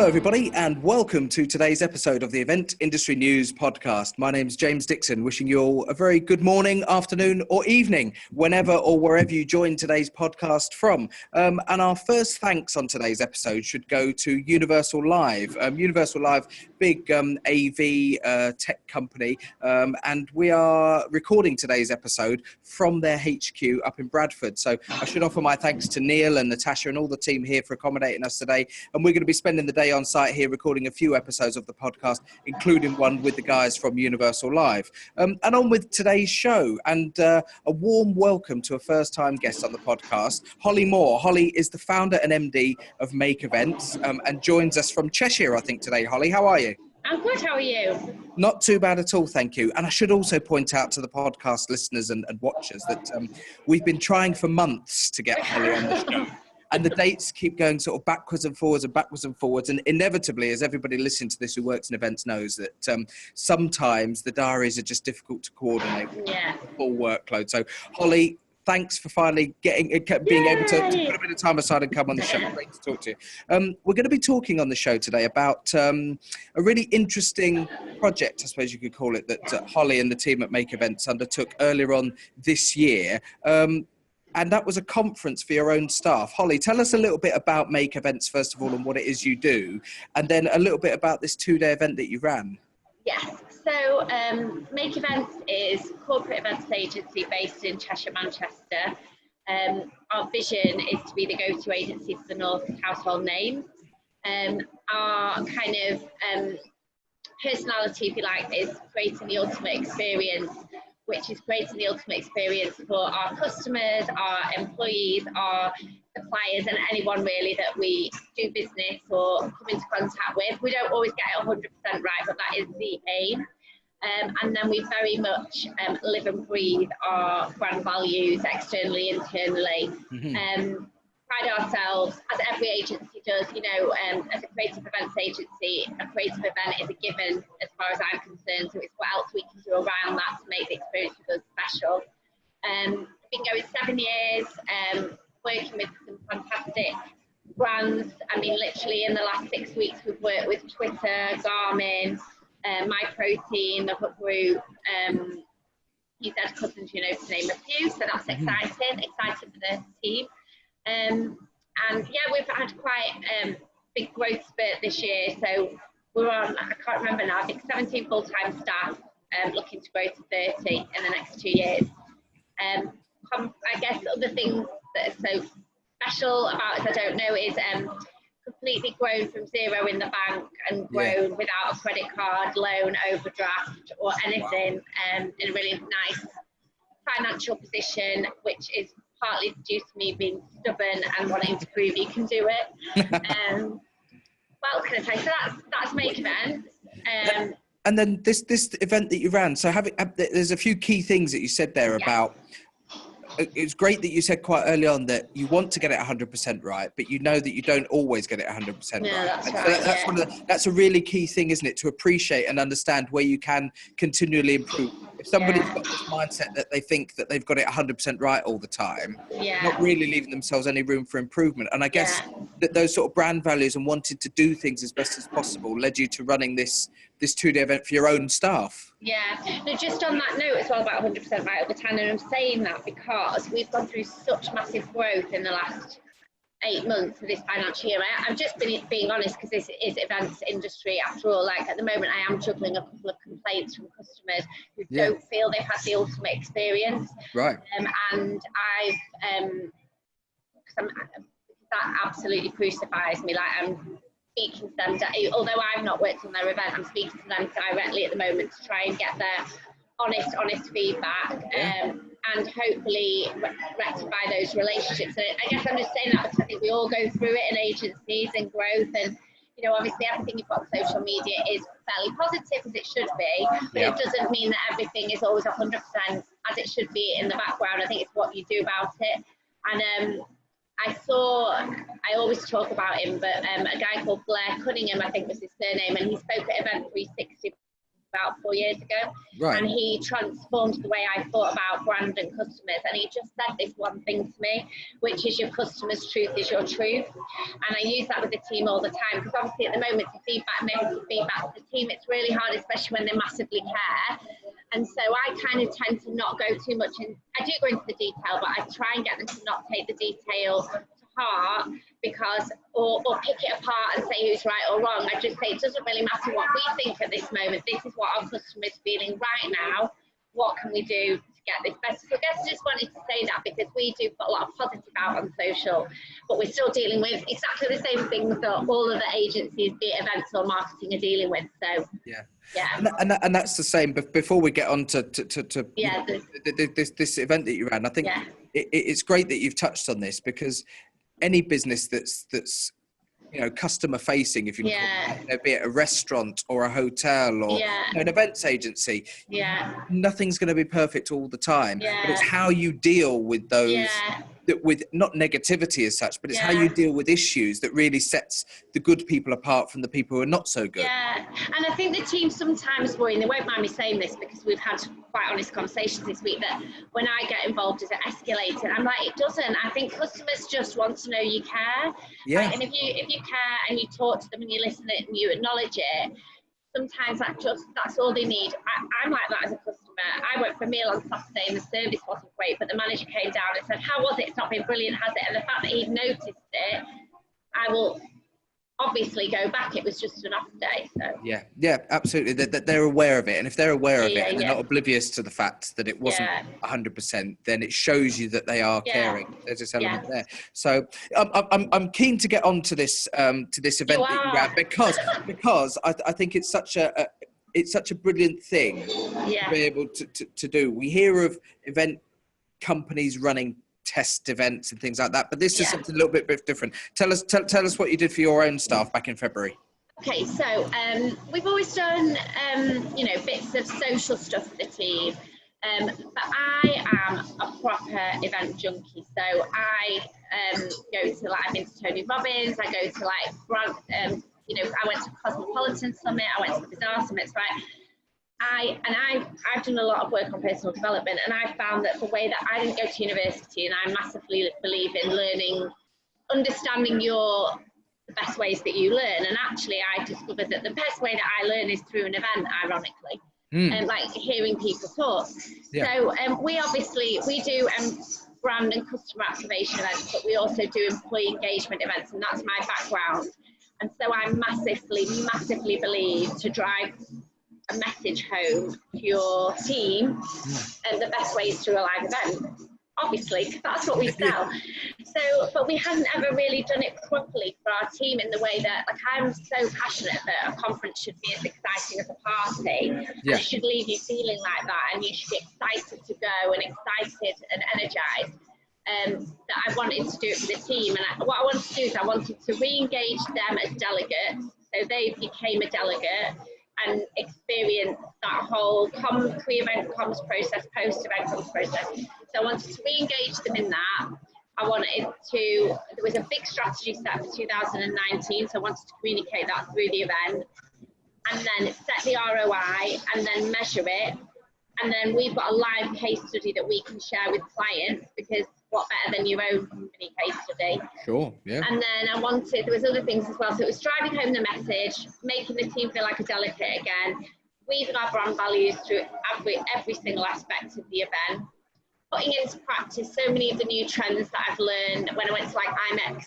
Hello everybody and welcome to today's episode of the Event Industry News podcast. My name's James Dickson, wishing you all a very good morning, afternoon or evening, whenever or wherever you join today's podcast from. And our first thanks on today's episode should go to Universal Live. Universal Live, big AV tech company, and we are recording today's episode from their HQ up in Bradford. So I should offer my thanks to Neil and Natasha and all the team here for accommodating us today. And we're going to be spending the day on site here recording a few episodes of the podcast, including one with the guys from Universal Live. And on with today's show, and a warm welcome to a first-time guest on the podcast, Holly Moore. Holly is the founder and MD of Make Events and joins us from Cheshire, I think, today. Holly, how are you? I'm good, how are you? Not too bad at all, thank you. And I should also point out to the podcast listeners and watchers that we've been trying for months to get Holly on the show. And the dates keep going sort of backwards and forwards. And inevitably, as everybody listening to this who works in events knows, that sometimes the diaries are just difficult to coordinate with the full workload. So, Holly, thanks for finally being able to put a bit of time aside and come on the show. Great to talk to you. We're going to be talking on the show today about a really interesting project, I suppose you could call it, that Holly and the team at Make Events undertook earlier on this year. And that was a conference for your own staff. Holly, tell us a little bit about Make Events, first of all, and what it is you do, and then a little bit about this two-day event that you ran. Yes, so Make Events is a corporate events agency based in Cheshire, Manchester. Our vision is to be the go-to agency for the North household names. Our kind of personality, if you like, is creating the ultimate experience, which is creating the ultimate experience for our customers, our employees, our suppliers, and anyone really that we do business or come into contact with. We don't always get it 100% right, but that is the aim. And then we very much live and breathe our brand values externally, internally. Pride ourselves, as every agency does, you know, as a creative events agency, a creative event is a given as far as I'm concerned, so it's what else we can do around that to make the experience with us special. We've been going 7 years, working with some fantastic brands. I mean, literally in the last 6 weeks we've worked with Twitter, Garmin, My Protein, the Hook Group, He's Dead Cousins, you know, to name a few, so that's exciting for the team. And yeah, we've had quite big growth spurt this year, so we're on, I can't remember now, I think 17 full-time staff, looking to grow to 30 in the next 2 years. I guess other things that are so special about us, I don't know, is completely grown from zero in the bank and grown without a credit card, loan, overdraft or anything, in a really nice financial position, which is partly due to me being stubborn and wanting to prove you can do it. What can I say? So that's Make Events. And then this event that you ran, so there's a few key things that you said there about. It's great that you said quite early on that you want to get it 100% right, but you know that you don't always get it 100% right. That's right. So that's a really key thing, isn't it? To appreciate and understand where you can continually improve. If somebody's got this mindset that they think that they've got it 100% right all the time, not really leaving themselves any room for improvement. And I guess that those sort of brand values and wanting to do things as best as possible led you to running this two-day event for your own staff. Yeah, no, just on that note, it's all about 100% right all the time, and I'm saying that because we've gone through such massive growth in the last 8 months of this financial year. I'm just being honest, because this is events industry after all. Like at the moment, I am juggling a couple of complaints from customers who don't feel they've had the ultimate experience. Right. And that absolutely crucifies me. Like I'm speaking to them, although I've not worked on their event, I'm speaking to them directly at the moment to try and get their honest feedback, and hopefully rectify those relationships. And I guess I'm just saying that because I think we all go through it in agencies and growth, and you know, obviously everything you've got on social media is fairly positive, as it should be, but it doesn't mean that everything is always 100% as it should be in the background. I think it's what you do about it. And I always talk about him, but a guy called Blair Cunningham, I think was his surname, and he spoke at Event 360 about 4 years ago. Right. And he transformed the way I thought about brand and customers. And he just said this one thing to me, which is your customer's truth is your truth. And I use that with the team all the time, because obviously at the moment to feedback negative feedback to the team, it's really hard, especially when they massively care. And so I kind of tend to not go too much in. I do go into the detail, but I try and get them to not take the detail to heart, because or pick it apart and say who's right or wrong. I just say it doesn't really matter what we think at this moment. This is what our customer is feeling right now. What can we do to get this better? So I guess I just wanted to say that, because we do put a lot of positive out on social, but we're still dealing with exactly the same things that all other agencies, be it events or marketing, are dealing with. So yeah. Yeah. And that's the same. But before we get on to Yeah, this event that you ran, I think yeah. it's great that you've touched on this, because any business that's customer facing, if you can call it, be it a restaurant or a hotel or an events agency, nothing's going to be perfect all the time. But it's how you deal with those, with not negativity as such, but it's how you deal with issues that really sets the good people apart from the people who are not so good. Yeah, and I think the team sometimes worry, and they won't mind me saying this because we've had quite honest conversations this week, that when I get involved, does it escalate? And I'm like, it doesn't. I think customers just want to know you care. Yeah. Right? And if you care and you talk to them and you listen and you acknowledge it, sometimes that's all they need. I'm like that as a customer. I went for a meal on Saturday and the service wasn't great, but the manager came down and said, how was it? It's not been brilliant, has it? And the fact that he'd noticed it, I will obviously go back. It was just an off day. So yeah, absolutely. They're aware of it, and if they're aware of it and they're not oblivious to the fact that it wasn't 100%, then it shows you that they are caring. There's this element there. So I'm keen to get on to this event that you ran, because I think it's such a brilliant thing to be able to do. We hear of event companies running test events and things like that, but this is something a little bit different. Tell us what you did for your own staff back in February. Okay, so we've always done bits of social stuff for the team, but I am a proper event junkie. So I go to I've been to Tony Robbins, I go to I went to Cosmopolitan Summit, I went to the Bazaar Summits, right? I've done a lot of work on personal development, and I found that the way that I didn't go to university, and I massively believe in learning, understanding the best ways that you learn. And actually I discovered that the best way that I learn is through an event, ironically, and like hearing people talk. So we do brand and customer activation events, but we also do employee engagement events, and that's my background. And so I massively believe to drive a message home to your team, and the best way is through a live event, obviously, because that's what we sell. So, but we hadn't ever really done it properly for our team in the way that, I'm so passionate that a conference should be as exciting as a party. It should leave you feeling like that, and you should be excited to go and excited and energized. That I wanted to do it for the team, and what I wanted to do is I wanted to re-engage them as delegates, so they became a delegate and experience that whole pre-event comms process, post-event comms process. So I wanted to re-engage them in that. There was a big strategy set for 2019, so I wanted to communicate that through the event, and then set the ROI, and then measure it. And then we've got a live case study that we can share with clients, because what better than your own company case study? Sure, yeah. And then there was other things as well. So it was driving home the message, making the team feel like a delegate again, weaving our brand values through every single aspect of the event, putting into practice so many of the new trends that I've learned when I went to IMEX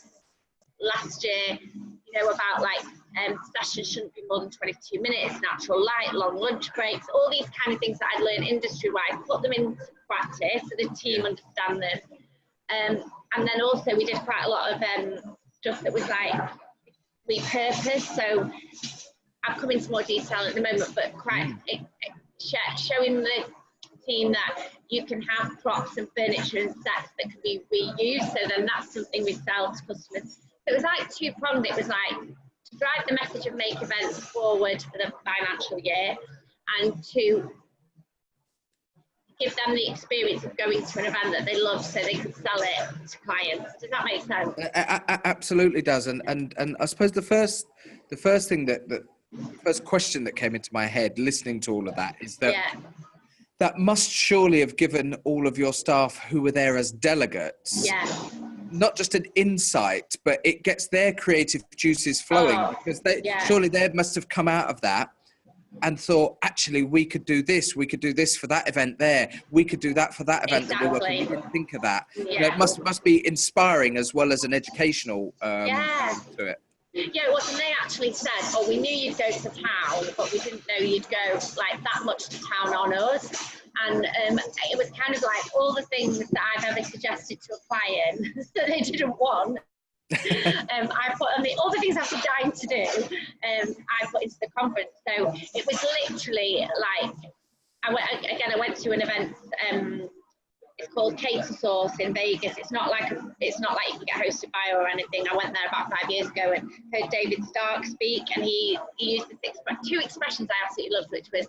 last year, about sessions shouldn't be more than 22 minutes, natural light, long lunch breaks, all these kind of things that I'd learned industry-wide, put them into practice so the team understand them. And then also we did quite a lot of stuff that was repurposed. So I'll come into more detail at the moment, but showing the team that you can have props and furniture and sets that can be reused. So then that's something we sell to customers. So it was two-pronged. It was to drive the message of make events forward for the financial year, and to give them the experience of going to an event that they love, so they could sell it to clients. Does that make sense? Absolutely does. And I suppose the first thing that first question that came into my head listening to all of that is that Yeah. that must surely have given all of your staff who were there as delegates Yeah. not just an insight, but it gets their creative juices flowing, because surely they must have come out of that and thought, actually, we could do this for that event there, we could do that for that event that we're working. We didn't think of that. Yeah. You know, it must be inspiring as well as an educational Yeah. to it. Yeah, it was, and they actually said, "Oh, we knew you'd go to town, but we didn't know you'd go like that much to town on us." And it was kind of like all the things that I've ever suggested to a client that they didn't want. I put, and all the things I've been dying to do, I put into the conference. So it was literally like I went to an event. It's called Cater Sauce in Vegas. It's not like you can get hosted by or anything. I went there about 5 years ago and heard David Stark speak, and he used two expressions I absolutely loved, which was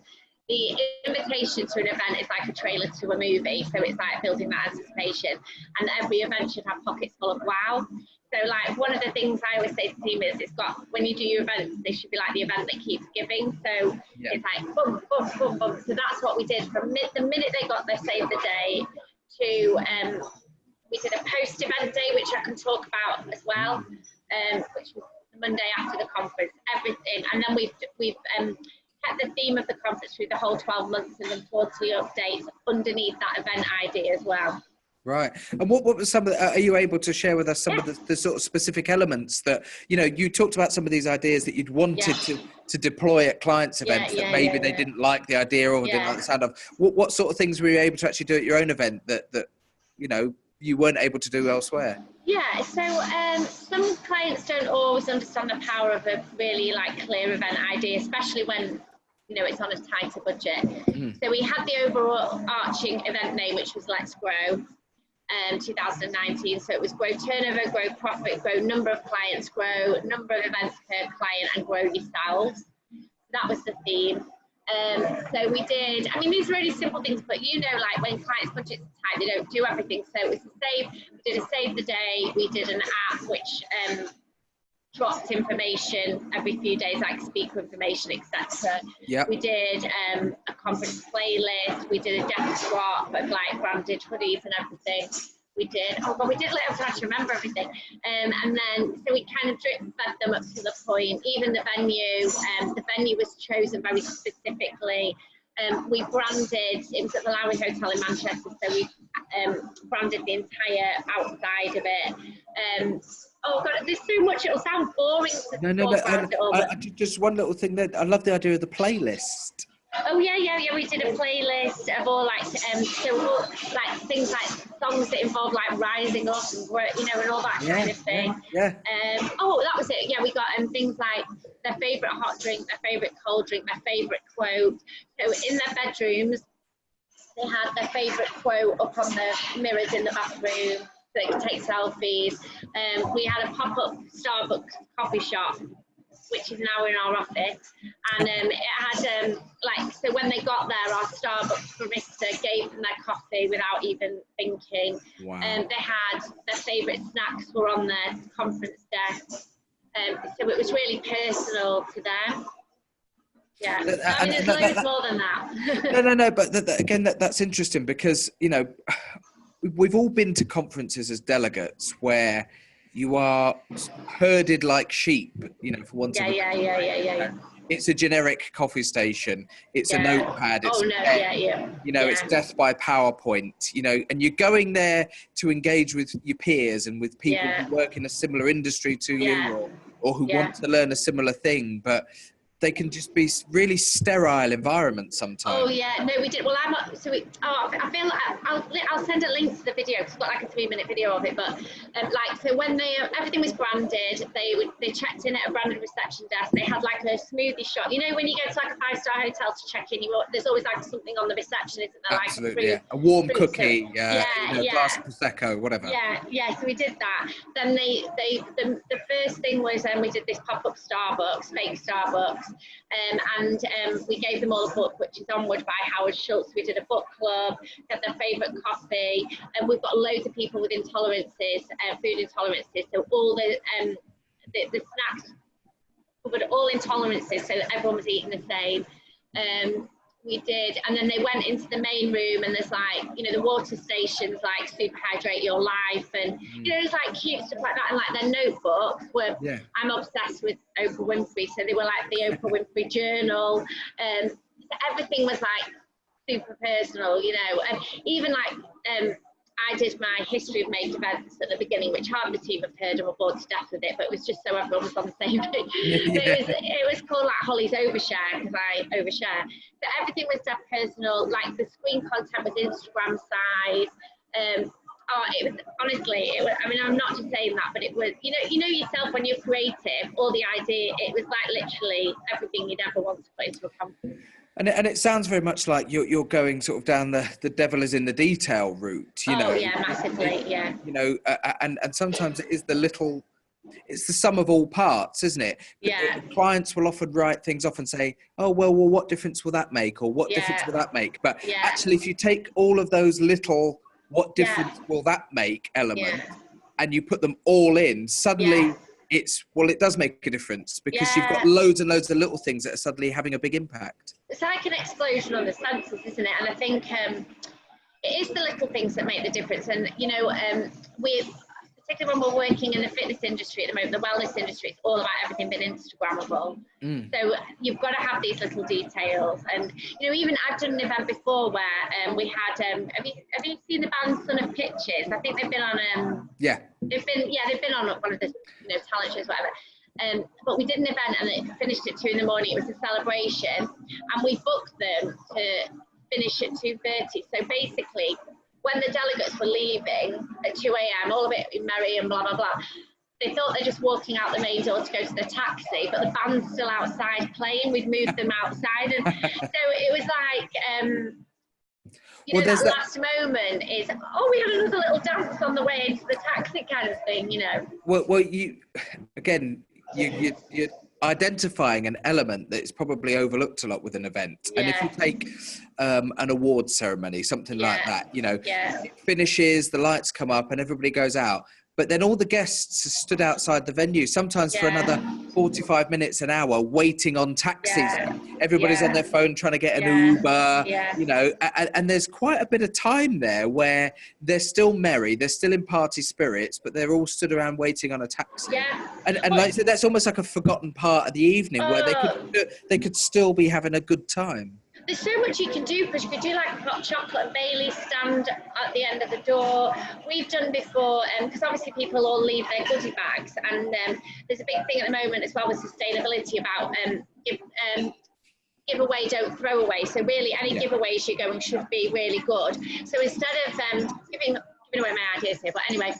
the invitation to an event is like a trailer to a movie. So it's like building that anticipation, and every event should have pockets full of wow. So like one of the things I always say to the team is when you do your events, they should be like the event that keeps giving. So it's like boom, boom, boom, boom. So that's what we did from the minute they got their save the day to we did a post-event day, which I can talk about as well, which was the Monday after the conference, everything. And then we've kept the theme of the conference through the whole 12 months, and then quarterly updates underneath that event idea as well. Right. And what were some of are you able to share with us some of the sort of specific elements that, you know, you talked about some of these ideas that you'd wanted to deploy at clients' events that maybe they didn't like the idea or didn't like the sound of. What sort of things were you able to actually do at your own event that you know, you weren't able to do elsewhere? Yeah, so some clients don't always understand the power of a really like clear event idea, especially when, you know, it's on a tighter budget. So we had the overall arching event name, which was Let's Grow. 2019, so it was grow turnover, grow profit, grow number of clients, grow number of events per client, and grow yourselves. That was the theme. So we did, I mean, these are really simple things, but you know, like when clients' budgets are tight, they don't do everything. So it was we did a save the day, we did an app which dropped information every few days, like speaker information, etc. We did a conference playlist, we did a desk swap of like branded hoodies and everything. We did, we did let them to remember everything. And then, so we kind of drip fed them up to the point. Even the venue was chosen very specifically. We branded, it was at the Lowry Hotel in Manchester, so we branded the entire outside of it. Oh God, there's so much, it'll sound boring to talk about it all. Just one little thing there, I love the idea of the playlist. Oh yeah, we did a playlist of all like like things like songs that involve like rising up and you know, and all that kind of thing. Oh, that was it. Yeah, we got things like their favourite hot drink, their favourite cold drink, their favourite quote. So in their bedrooms, they had their favourite quote up on the mirrors in the bathroom, so they could take selfies. We had a pop-up Starbucks coffee shop, which is now in our office, and it had so when they got there, our Starbucks barista gave them their coffee without even thinking. Wow. They had their favourite snacks were on their conference desk, so it was really personal to them. Yeah, I mean, there's loads more than that. No, but again, that's interesting, because, you know, we've all been to conferences as delegates where you are herded like sheep, you know, for want of It's a generic coffee station. It's a notepad. It's you know, it's death by PowerPoint, you know, and you're going there to engage with your peers and with people who work in a similar industry to you or who want to learn a similar thing, but they can just be really sterile environments sometimes. Oh yeah, no, we did. Well, I feel like I'll send a link to the video, because I've got like a 3-minute video of it. But so when everything was branded, they checked in at a branded reception desk. They had like a smoothie shop. You know, when you go to like a 5-star hotel to check in, there's always like something on the reception, isn't there? Absolutely, like a warm cookie, a glass of prosecco, whatever. Yeah. So we did that. Then the first thing was we did this pop-up Starbucks, fake Starbucks. And we gave them all a book, which is Onward by Howard Schultz. We did a book club, got their favourite coffee, and we've got loads of people with intolerances, food intolerances. So all the snacks covered all intolerances, so that everyone was eating the same. We did, and then they went into the main room, and there's like, you know, the water stations, like Super Hydrate Your Life, and you know, there's like cute stuff like that, and like their notebooks were. Yeah. I'm obsessed with Oprah Winfrey, so they were like the Oprah Winfrey Journal, so everything was like super personal, you know, and even like I did my history of make events at the beginning, which half the team have heard and were bored to death with it, but it was just so everyone was on the same page. It was called like Holly's Overshare, because I overshare. So everything was that personal, like the screen content was Instagram size. It was honestly, it was, I mean, I'm not just saying that, but it was, you know yourself when you're creative, all the idea, it was like literally everything you'd ever want to put into a company. And it sounds very much like you're going sort of down the devil is in the detail route, you know. Oh yeah, massively, yeah. You know, and sometimes it is it's the sum of all parts, isn't it? Yeah. Clients will often write things off and say, oh, well, what difference will that make? Or what difference will that make? But actually, if you take all of those little, what difference will that make elements, and you put them all in, suddenly it does make a difference, because you've got loads and loads of little things that are suddenly having a big impact. It's like an explosion on the senses, isn't it? And I think it is the little things that make the difference. And, you know, particularly when we're working in the fitness industry at the moment, the wellness industry, it's all about everything being Instagrammable. So you've got to have these little details. And, you know, even I've done an event before where we had, have you seen the band Son of Pitches? I think they've been on, they've been on one of the, you know, talent shows, whatever. But we did an event and it finished at 2 in the morning. It was a celebration, and we booked them to finish at 2:30. So basically, when the delegates were leaving at 2 a.m, all of it merry and blah, blah, blah, they thought they're just walking out the main door to go to the taxi, but the band's still outside playing. We'd moved them outside. And so it was like, you know, that last moment is, oh, we had another little dance on the way into the taxi kind of thing, you know. Well, you're identifying an element that is probably overlooked a lot with an event. And if you take an awards ceremony, something like that, you know, it finishes, the lights come up and everybody goes out. But then all the guests stood outside the venue, sometimes for another 45 minutes, an hour, waiting on taxis. Everybody's on their phone trying to get an Uber, you know, and there's quite a bit of time there where they're still merry, they're still in party spirits, but they're all stood around waiting on a taxi. And like I said, that's almost like a forgotten part of the evening where they could still be having a good time. There's so much you can do, because you could do like a hot chocolate and Bailey stand at the end of the door. We've done before, because obviously people all leave their goodie bags, and there's a big thing at the moment as well with sustainability about give away, don't throw away. So really any giveaways you're going should be really good. So instead of giving away my ideas here, but anyway,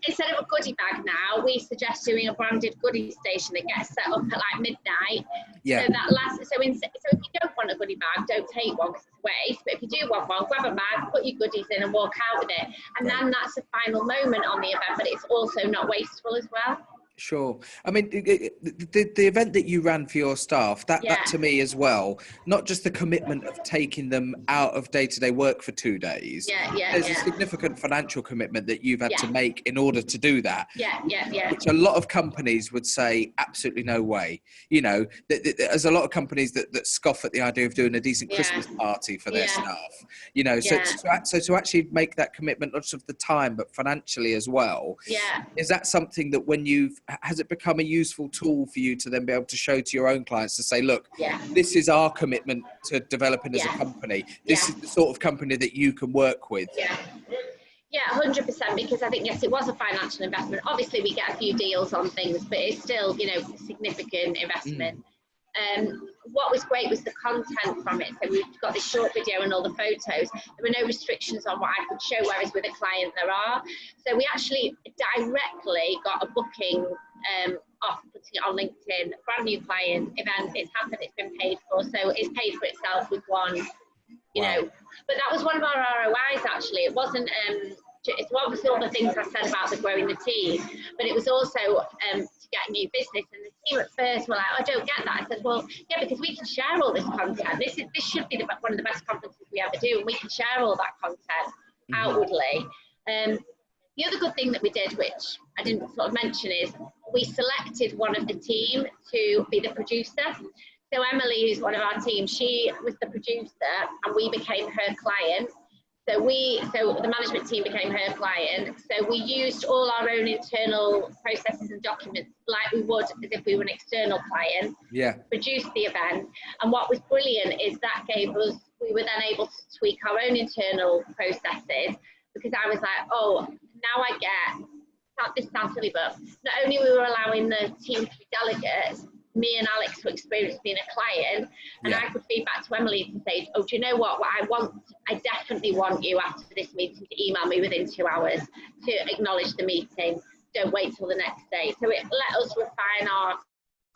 instead of a goodie bag now, we suggest doing a branded goodie station that gets set up at like midnight. So that lasts. So if you don't want a goodie bag, don't take one because it's a waste. But if you do want one, grab a bag, put your goodies in, and walk out with it. And then that's a final moment on the event, but it's also not wasteful as well. Sure. I mean, the event that you ran for your staff, that to me as well, not just the commitment of taking them out of day-to-day work for 2 days. There's a significant financial commitment that you've had to make in order to do that. Which a lot of companies would say, absolutely no way. You know, there's a lot of companies that scoff at the idea of doing a decent Christmas party for their staff. You know, so to actually make that commitment, not just of the time, but financially as well. Is that something that has it become a useful tool for you to then be able to show to your own clients to say, look, this is our commitment to developing as a company. This is the sort of company that you can work with. Yeah, 100%, because I think, yes, it was a financial investment. Obviously, we get a few deals on things, but it's still, you know, a significant investment. What was great was the content from it. So we've got this short video and all the photos. There were no restrictions on what I could show, whereas with a client there are. So we actually directly got a booking off putting it on LinkedIn. Brand new client event. It's happened. It's been paid for. So it's paid for itself with one, you know. But that was one of our ROIs actually. It wasn't. It's obviously all the things I said about the growing the team, but it was also to get new business. And the team at first were like, "I don't get that." I said, "Well, yeah, because we can share all this content. This should be one of the best conferences we ever do, and we can share all that content outwardly." The other good thing that we did, which I didn't sort of mention, is we selected one of the team to be the producer. So Emily, who's one of our team, she was the producer and we became her client. So the management team became her client. So we used all our own internal processes and documents like we would as if we were an external client. Yeah. Produced the event. And what was brilliant is that we were then able to tweak our own internal processes, because I was like, oh, now I get, this sounds silly, but not only we were allowing the team to be delegates, me and Alex were experienced being a client, and I could feed back to Emily and say, oh, do you know what I definitely want you after this meeting to email me within 2 hours to acknowledge the meeting. Don't wait till the next day. So it let us refine our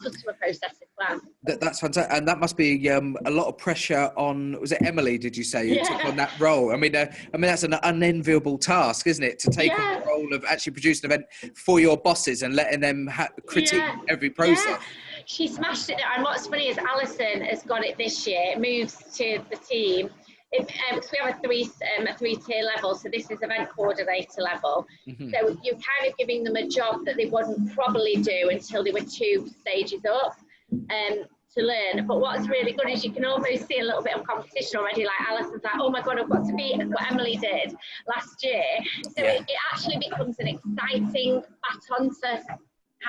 customer process as well. That's fantastic, and that must be a lot of pressure on. Was it Emily? Did you say who took on that role? I mean, that's an unenviable task, isn't it, to take on the role of actually producing an event for your bosses and letting them critique every process. Yeah. She smashed it. And what's funny is Alison has got it this year. It moves to the team. Because we have a three-tier level, so this is event coordinator level. Mm-hmm. So you're kind of giving them a job that they wouldn't probably do until they were 2 stages up to learn. But what's really good is you can almost see a little bit of competition already. Like Alison's like, oh my God, I've got to be what Emily did last year. So it actually becomes an exciting baton to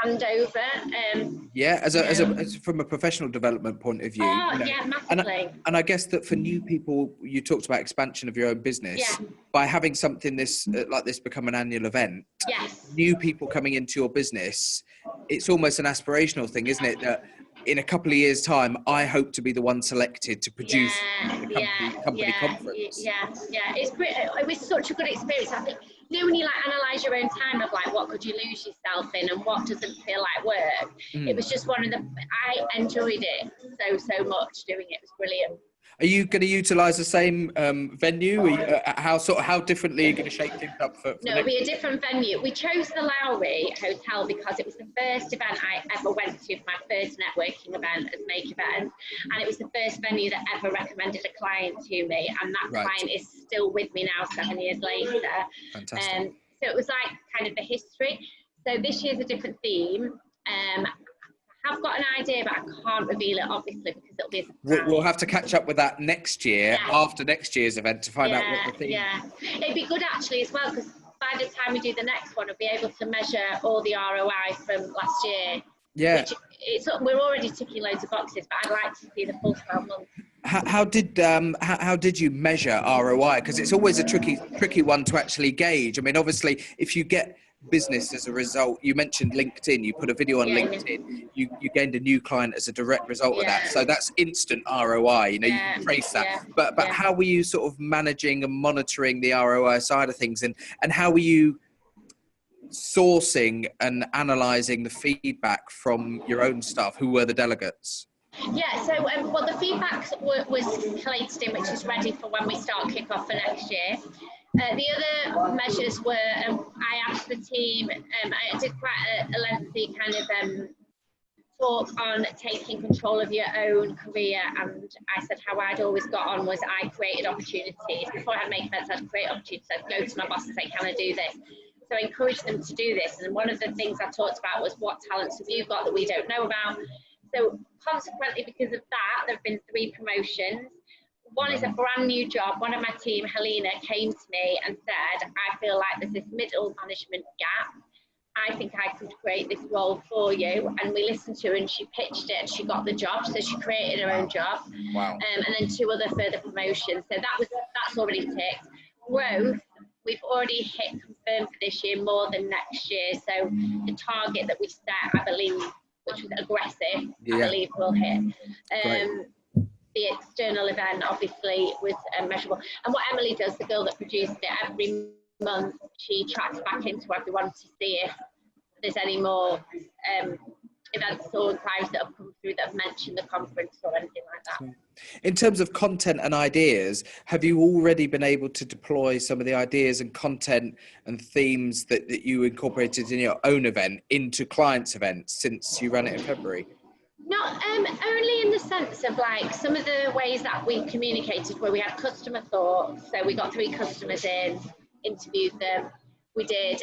hand over. As from a professional development point of view. Massively. And I guess that for new people, you talked about expansion of your own business. By having something like this become an annual event, new people coming into your business, it's almost an aspirational thing, isn't it? That in a couple of years' time, I hope to be the one selected to produce the company conference. It's great. It was such a good experience. I think, when you analyse your own time of what could you lose yourself in and what doesn't feel like work, it was just one of I enjoyed it so much doing it. It was brilliant. Are you going to utilise the same venue? How differently are you going to shape things up for No, it'll be a different venue. We chose the Lowry Hotel because it was the first event I ever went to for my first networking event as Make Event, and it was the first venue that ever recommended a client to me, and that client is still with me now 7 years later. Fantastic. So it was kind of the history. So this year's a different theme. I've got an idea, but I can't reveal it, obviously, because it'll be a surprise. We'll have to catch up with that next year, after next year's event, to find out what the theme is. Yeah, it'd be good actually as well, because by the time we do the next one, we'll be able to measure all the ROI from last year. Yeah. We're already ticking loads of boxes, but I'd like to see the full 12 months. How did you measure ROI? Because it's always a tricky one to actually gauge. I mean, obviously, if you get business as a result, you mentioned LinkedIn, you put a video on LinkedIn, you gained a new client as a direct result of that, so that's instant ROI, you can trace that. But how were you sort of managing and monitoring the ROI side of things, and how were you sourcing and analysing the feedback from your own staff? Who were the delegates? The feedback was collated in, which is ready for when we start kick-off for next year. The other measures were, I asked the team, I did quite a lengthy kind of talk on taking control of your own career, and I said how I'd always got on was I created opportunities. Before I had Make Events, I'd create opportunities. I'd go to my boss and say, can I do this? So I encouraged them to do this, and one of the things I talked about was what talents have you got that we don't know about. So consequently, because of that, there have been 3 promotions. One is a brand new job. One of my team, Helena, came to me and said, I feel like there's this middle management gap. I think I could create this role for you. And we listened to her and she pitched it and she got the job. So she created her own job. Wow. And then 2 other further promotions. So that's already ticked. Growth, we've already hit confirmed for this year more than next year. So the target that we set, I believe, which was aggressive, I believe we'll hit. The external event obviously was measurable. And what Emily does, the girl that produced it, every month she tracks back into everyone to see if there's any more events or inquiries that have come through that have mentioned the conference or anything like that. In terms of content and ideas, have you already been able to deploy some of the ideas and content and themes that you incorporated in your own event into clients' events since you ran it in February? Not only in the sense of some of the ways that we communicated, where we had customer thoughts. So we got 3 customers in, interviewed them. We did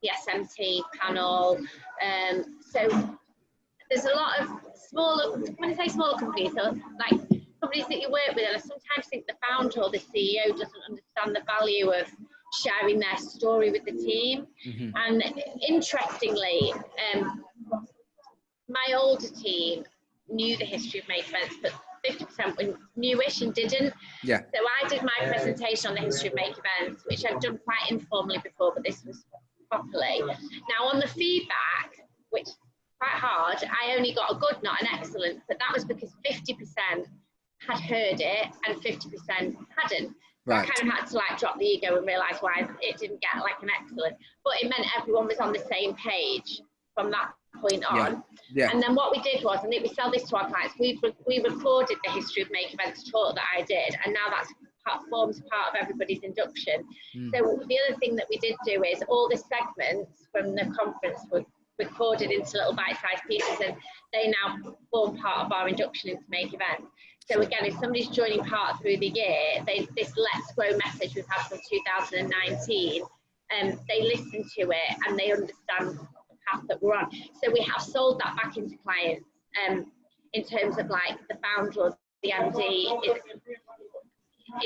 the SMT panel. So there's a lot of smaller, when I say smaller companies, so like companies that you work with, and I sometimes think the founder or the CEO doesn't understand the value of sharing their story with the team. And interestingly, my older team knew the history of Make Events, but 50% were newish and didn't. Yeah. So I did my presentation on the history of Make Events, which I've done quite informally before, but this was properly. Now on the feedback, which is quite hard, I only got a good, not an excellent, but that was because 50% had heard it and 50% hadn't. Right. I kind of had to like drop the ego and realise why it didn't get like an excellent, but it meant everyone was on the same page from that point on. Yeah. And then what we did was, and we sell this to our clients, we recorded the history of Make Events talk that I did, and now that's forms part of everybody's induction. So the other thing that we did do is all the segments from the conference were recorded into little bite-sized pieces, and they now form part of our induction into Make Events. So again, if somebody's joining part through the year, this Let's Grow message we've had from 2019, they listen to it and they understand the path that we're on. So we have sold that back into clients in terms of like the founder or the MD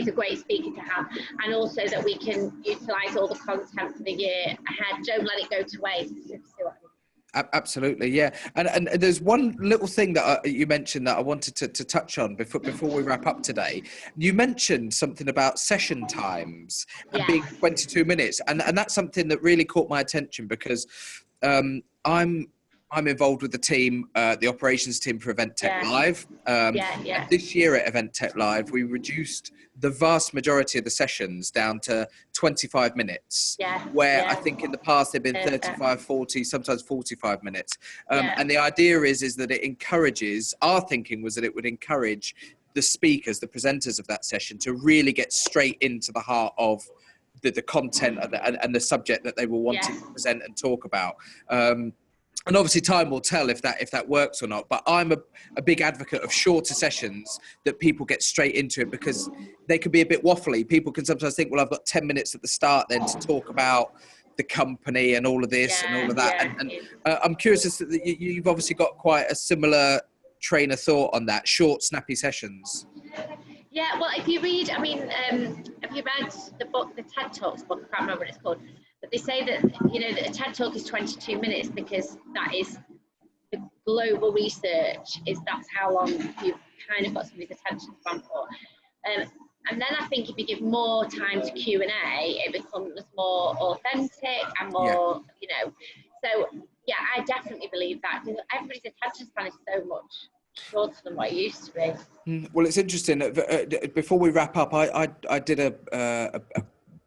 is a great speaker to have, and also that we can utilise all the content for the year ahead. Don't let it go to waste. Absolutely, yeah. And there's one little thing that you mentioned that I wanted to touch on before we wrap up today. You mentioned something about session times and being 22 minutes, and that's something that really caught my attention because I'm involved with the team, the operations team for Event Tech Live. And this year at Event Tech Live, we reduced the vast majority of the sessions down to 25 minutes, where I think in the past they've been 35, 40, sometimes 45 minutes. And the idea is that it encourages, our thinking was that it would encourage the speakers, the presenters of that session to really get straight into the heart of the content and the subject that they were wanting to present and talk about. And obviously time will tell if that works or not, but I'm a big advocate of shorter sessions that people get straight into it, because they can be a bit waffly. People can sometimes think, well, I've got 10 minutes at the start then to talk about the company and all of this and all of that. And I'm curious as to you've obviously got quite a similar train of thought on that, short, snappy sessions. Yeah, well, if you read, I mean, have you read the book, the TED Talks book? I can't remember what it's called. But they say that, you know, that a TED Talk is 22 minutes because that is the global research, that's how long you've kind of got somebody's attention span for. And then I think if you give more time to Q&A, it becomes more authentic and more, you know. So, yeah, I definitely believe that, because everybody's attention span is so much shorter than what it used to be. Well, it's interesting. Before we wrap up, I did a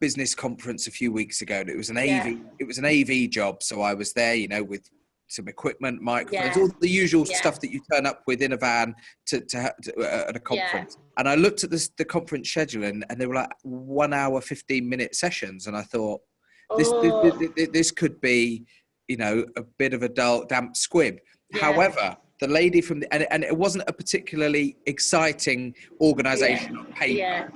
business conference a few weeks ago, and it was an AV job. So I was there, you know, with some equipment, microphones, all the usual stuff that you turn up with in a van at a conference. And I looked at the conference schedule, and they were like 1 hour, 15-minute sessions. And I thought, this could be, you know, a bit of a dull, damp squib. However, the lady from and it wasn't a particularly exciting organisation on paper.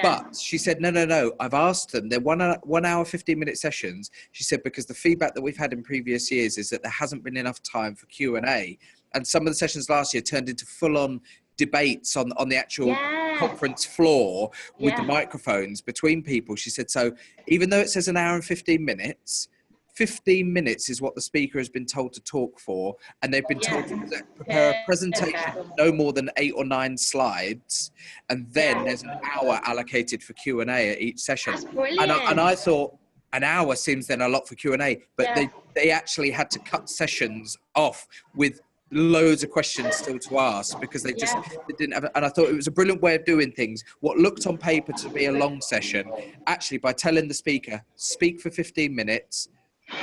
But she said, no, I've asked them. They're 1 hour, 15-minute sessions. She said, because the feedback that we've had in previous years is that there hasn't been enough time for Q&A. And some of the sessions last year turned into full-on debates on the actual conference floor with the microphones between people. She said, so even though it says 1 hour and 15 minutes, 15 minutes is what the speaker has been told to talk for, and they've been told to prepare a presentation of no more than 8 or 9 slides, and then there's an hour allocated for Q&A at each session. That's brilliant. And I thought an hour seems then a lot for Q&A, but they actually had to cut sessions off with loads of questions still to ask, because they didn't have, and I thought it was a brilliant way of doing things. What looked on paper to be a long session, actually by telling the speaker, speak for 15 minutes,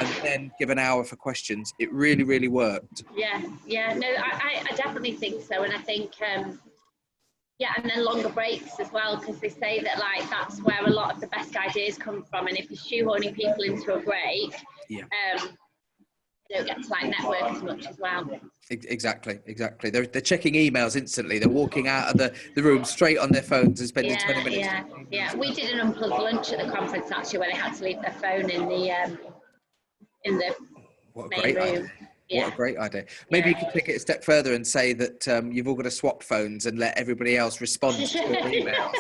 and then give an hour for questions, it really, really worked. No, I definitely think so. And I think, and then longer breaks as well, because they say that, like, that's where a lot of the best ideas come from. And if you're shoehorning people into a break, you don't get to, like, network as much as well. Exactly. They're checking emails instantly. They're walking out of the room straight on their phones and spending 20 minutes. We did an unplugged lunch at the conference, actually, where they had to leave their phone in in the What a main great room. idea. Yeah. What a great idea. Maybe you could take it a step further and say that you've all got to swap phones and let everybody else respond to your emails.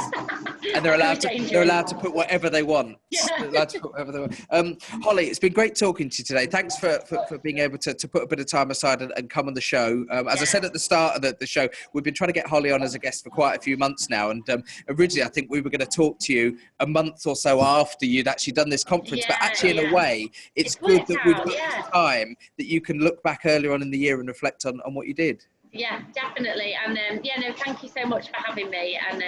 And they're allowed to put whatever they want. Yeah. They're allowed to put whatever they want. Holly, it's been great talking to you today. Thanks for being able to put a bit of time aside and come on the show. As I said at the start of the show, we've been trying to get Holly on as a guest for quite a few months now. And originally, I think we were going to talk to you a month or so after you'd actually done this conference. But actually, in a way, it's good that we've got this time that you can look back earlier on in the year and reflect on what you did. Yeah, definitely. And thank you so much for having me. And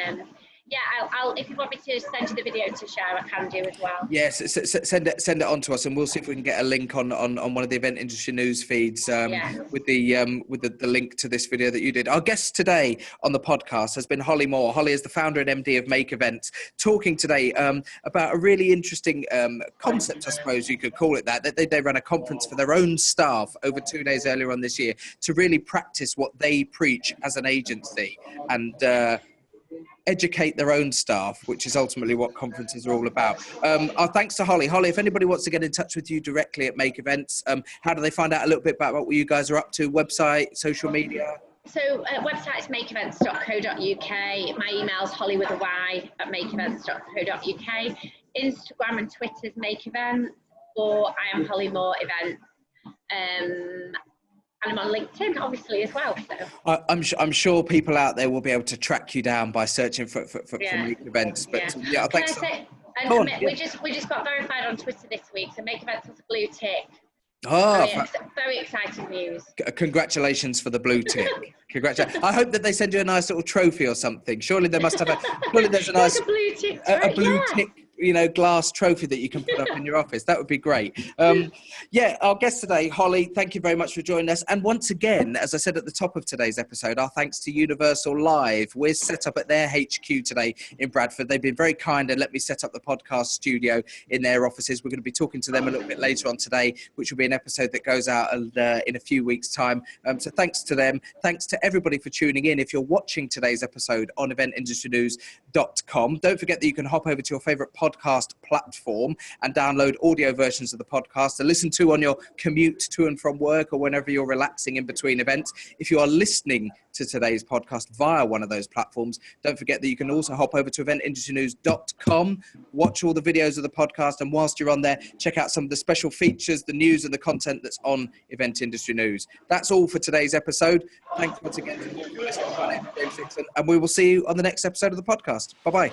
I'll if you want me to send you the video to share, I can do as well. Yes, send it on to us, and we'll see if we can get a link on one of the event industry news feeds with the link to this video that you did. Our guest today on the podcast has been Holly Moore. Holly is the founder and MD of Make Events, talking today about a really interesting concept, I suppose you could call it that they ran a conference for their own staff over 2 days earlier on this year to really practice what they preach as an agency and educate their own staff, which is ultimately what conferences are all about. Our thanks to Holly. Holly, if anybody wants to get in touch with you directly at Make Events, how do they find out a little bit about what you guys are up to? Website, social media? So website is makeevents.co.uk. My email's holly with a y at makeevents.co.uk. Instagram and Twitter's Make Events, or I am Holly Moore Events. And I'm on LinkedIn, obviously, as well. So. I'm sure people out there will be able to track you down by searching for Make Events. But thanks. We just got verified on Twitter this week, so Make Events was a blue tick. Very exciting news. Congratulations for the blue tick. Congratulations. I hope that they send you a nice little trophy or something. Surely they must have there's a nice like a blue tick. tick, glass trophy that you can put up in your office. That would be great. Our guest today, Holly, thank you very much for joining us. And once again, as I said at the top of today's episode, our thanks to Universal Live. We're set up at their HQ today in Bradford. They've been very kind and let me set up the podcast studio in their offices. We're going to be talking to them a little bit later on today, which will be an episode that goes out in a few weeks' time. So thanks to them. Thanks to everybody for tuning in. If you're watching today's episode on eventindustrynews.com, don't forget that you can hop over to your favourite podcast platform and download audio versions of the podcast to listen to on your commute to and from work or whenever you're relaxing in between events. If you are listening to today's podcast via one of those platforms, don't forget that you can also hop over to eventindustrynews.com, watch all the videos of the podcast, and whilst you're on there, check out some of the special features, the news and the content that's on Event Industry News. That's all for today's episode. Thanks once again for listening. My name is James Dickson, and we will see you on the next episode of the podcast. Bye-bye.